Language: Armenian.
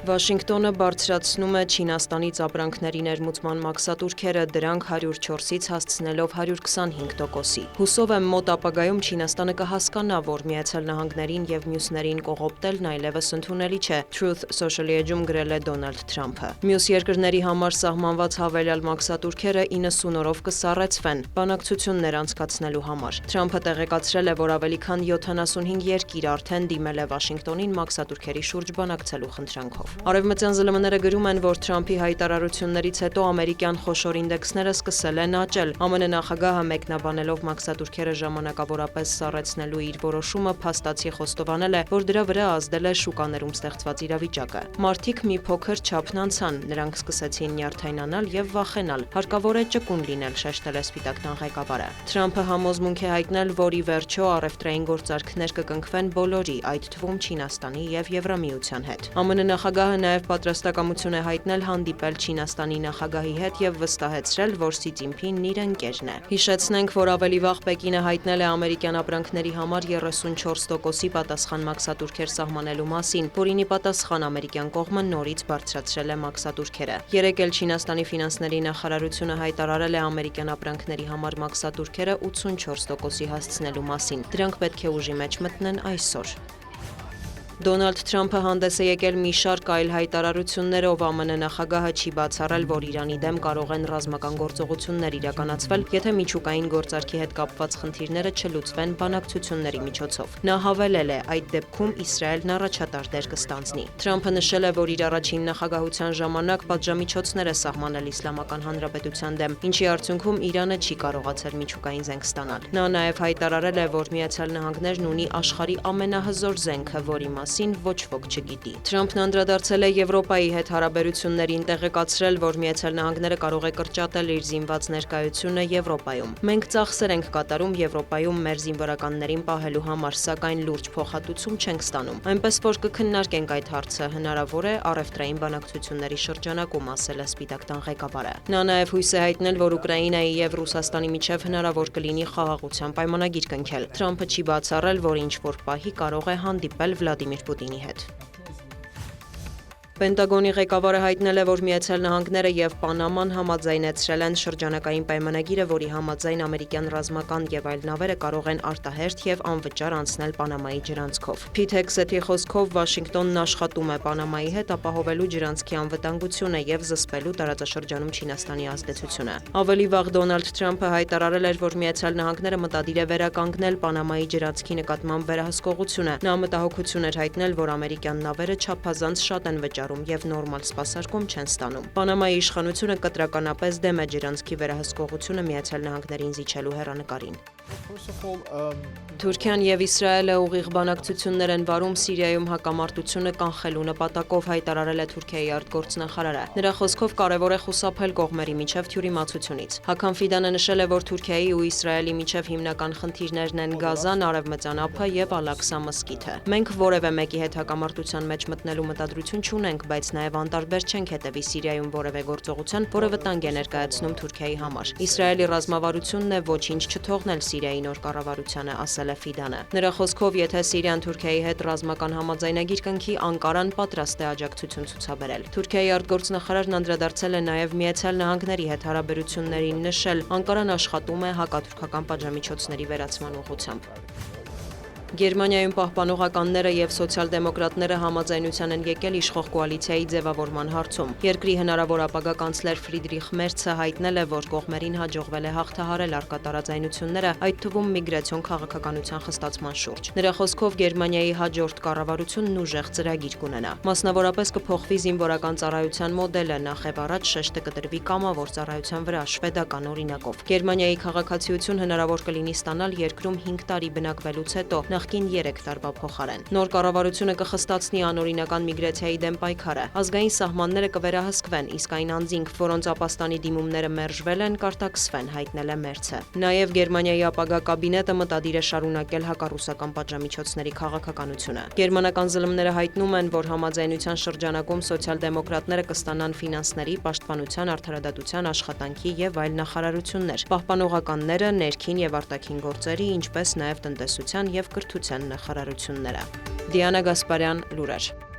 Վաշինգտոնը բարձրացնում է Չինաստանից ապրանքների ներմուծման մաքսատուրքերը, դրանք 104-ից հասցնելով 125%-ի։ Հուսով եմ մոտ ապագայում Չինաստանը կհասկանա, որ Միացյալ Նահանգներին և մյուսներին կողոպտելն այլևս ընդունելի չէ, Truth Social-ի էջում գրել է Դոնալդ Թրամփը։ Մյուս երկրների համար սահմանված հավելյալ մաքսատուրքերը 90 օրով կսառեցվեն, բանակցություններ անցկացնելու համար։ Թրամփը տեղեկացրել է, որ ավելի քան 75 երկիր արդեն դիմել է Վաշինգտոնին մաքսատուրքերի շուրջ բանակցելու խնդրանքով։ Արևմտյան ԶԼՄ-ները գրում են, որ Թրամփի հայտարարություններից հետո ամերիկյան խոշոր ինդեքսները սկսել են աճել։ ԱՄՆ նախագահը մեկնաբանելով մաքսատուրքերը ժամանակավորապես սառեցնելու իր որոշումը փաստացի խոստովանել է, որ դրա վրա ազդել է շուկաներում ստեղծված իրավիճակը։ Մարդիկ մի փոքր չափն անցան, նրանք սկսեցին նյարդայնանալ եւ վախենալ։ Հարկավոր է ճկուն լինել, շեշտել է Սպիտակ տան ղեկավարը։ Թրամփը համոզմունք է հայտնել, որ ի վերջո առևտրային գործարքներ կկնքվեն բոլորի, այդ թվում Չինաստանի եւ Եվրամիության հետ։ ԱՄՆ նախագահը նաև պատրաստակամություն է հայտնել հանդիպել Չինաստանի նախագահի հետ եւ վստահեցրել, որ Սի Ցզինփինն իր ընկերն է։ Հիշեցնենք, որ ավելի վաղ Պեկինը հայտնել է ամերիկյան ապրանքների համար 34%-ի պատասխան մաքսատուրքեր սահմանելու մասին, որին ի պատասխան ամերիկյան կողմը նորից բարձրացրել է մաքսատուրքերը։ Երեկ էլ Չինաստանի ֆինանսների նախարարությունը հայտարարել է ամերիկյան ապրանքների համար մաքսատուրքերը 84%-ի հասցնելու մասին։ Դրանք պետք է ուժի մեջ մտնեն այսօր։ Դոնալդ Թրամփը հանդես է եկել մի շարք այլ հայտարարություններով, ԱՄՆ նախագահը չի բացառել, որ Իրանի դեմ կարող են ռազմական գործողություններ իրականացվել, եթե միջուկային գործարքի հետ կապված խնդիրները չլուծվեն բանակցությունների միջոցով։ Նա հավելել է, այդ դեպքում Իսրայելն առաջատար դեր կստանձնի։ Թրամփը նշել է, որ իր առաջին նախագահության ժամանակ պատժամիջոցներ է սահմանել Իսլամական Հանրապետության դեմ, ինչի արդյունքում Իրանը չի կարողացել միջուկային զենք ստանալ։ Նա նաև հայտարարել է, որ Միացյալ Նահանգներն ունի աշխարհի ամենահզոր զենքը, որի մասին ոչ ոք չգիտի։ Թրամփն անդրադարձել է Եվրոպայի հետ հարաբերություններին, տեղեկացրել, որ Միացյալ Նահանգները կարող է կրճատել իր զինված ներկայությունը Եվրոպայում։ Մենք ծախսեր ենք կատարում Եվրոպայում մեր զինվորականներին պահելու համար, սակայն լուրջ փոխհատուցում չենք ստանում։ Այնպես որ կքննարկենք այդ հարցը, հնարավոր է առևտրային բանակցությունների շրջանակում, ասել է Սպիտակ տան ղեկավարը։ Նա նաև հույս է հայտնել, որ Ուկրաինայի եւ Ռուսաստանի միջև հնարավոր կլինի խաղաղության պայմանագիր կնքել։ Թրամփը չի բացառել, որ ինչ-որ պահի կարող է հանդիպել Վլադիմիր Պուտինի հետ։ Պենտագոնի ղեկավարը հայտնել է, որ Միացյալ Նահանգները եւ Պանաման համաձայնեցրել են շրջանակային պայմանագիրը, որի համաձայն ամերիկյան ռազմական եւ այլ նավերը կարող են արտահերթ եւ անվճար անցնել Պանամայի ջրանցքով։ Փիթ Հեքսեթի խոսքով Վաշինգտոնն աշխատում է Պանամայի հետ ապահովելու ջրանցքի անվտանգությունը եւ զսպելու տարածաշրջանում Չինաստանի ազդեցությունը։ Ավելի վաղ Դոնալդ Թրամփը հայտարարել էր, որ Միացյալ Նահանգները մտադիր է վերականգնել Պանամայի ջրանցքի նկատմամբ վերահսկողությունը։ Նա մտահոգություն էր հայտնել, որ ամերիկյան նավերը չափազանց շատ են վճարում եւ նորմալ սպասարկում չեն ստանում։ Պանամայի իշխանությունը կտրականապես դեմ է ջրանցքի վերահսկողությունը Միացյալ Նահանգներին զիջելու հեռանկարին։ Թուրքիան եւ Իսրայելը ուղիղ բանակցություններ են վարում Սիրիայում հակամարտությունը կանխելու նպատակով, հայտարարել է Թուրքիայի արտգործնախարարը։ Նրա խոսքով կարևոր է խուսափել կողմերի միջև թյուրիմացությունից։ Հական Ֆիդանը նշել է, որ Թուրքիայի ու Իսրայելի միջև հիմնական խնդիրներն են Գազան, Արևմտյան ափը եւ Ալ-Աղսա մզկիթը։ Մենք որևէ մեկի հետ հակամարտության մեջ մտնելու մտադրություն չունենք, բայց նաեւ անտարբեր չենք հետևի Սիրիայում որևէ գործողության, որը վտանգ է ներկայացնում Թուրքիայի համար։ Իսրայելի ռազմավարությունն է ոչինչ չթողնել Սիրիայի նոր կառավարությանը, ասել է Ֆիդանը։ Նրա խոսքով, եթե Սիրիան Թուրքիայի հետ ռազմական համաձայնագիր կնքի, Անկարան պատրաստ է աջակցություն ցուցաբերել։ Թուրքիայի արտգործնախարարն անդրադարձել է նաև Միացյալ Նահանգների հետ հարաբերություններին, նշել, Անկարան աշխատում է հակաթուրքական պատժամիջոցների վերացման ուղղությամբ։ Գերմանիայում պահպանողականները եւ սոցիալ-դեմոկրատները համաձայնության են եկել իշխող կոալիցիայի ձևավորման հարցում։ Երկրի հնարավոր ապագա կանցլեր Ֆրիդրիխ Մերցը հայտնել է, որ կողմերին հաջողվել է հաղթահարել առկա տարաձայնությունները, այդ թվում միգրացիոն քաղաքականության խստացման շուրջ։ Նրա խոսքով Գերմանիայի հաջորդ կառավարությունն ուժեղ ծրագիր կունենա։ Մասնավորապես կփոխվի զինվորական ծառայության մոդելը, նախև առաջ շեշտը կդրվի կամավոր ծառայության վրա շվեդական օրինակով։ Գերմանիայի քաղաքացիություն հնարավոր կլինի ստանալ երկրում 5 տարի բնակվելուց հետո, նախկին 3 տարվա փոխարեն։ Նոր կառավարությունը կխստացնի անօրինական միգրացիայի դեմ պայքարը։ Ազգային սահմանները կվերահսկվեն, իսկ այն անձինք, որոնց ապաստանի դիմումները մերժվել են, կարտաքսվեն, հայտնել է Մերցը։ Նաև Գերմանիայի ապագա կաբինետը մտադիր է շարունակել հակառուսական պատժամիջոցների քաղաքականությունը։ Գերմանական ԶԼՄ-ները հայտնում են, որ համաձայնության շրջանակում սոցիալ-դեմոկրատները կստանան ֆինանսների, պաշտպանության, արդարադատության, աշխատանքի եւ այլ նախարարություններ, պահպանողականները ներքին եւ արտաքին գործերի, ինչպես նաեւ տնտեսության եւ կրթության նախարարությունները։ Դիանա Գասպարյան, լուրեր։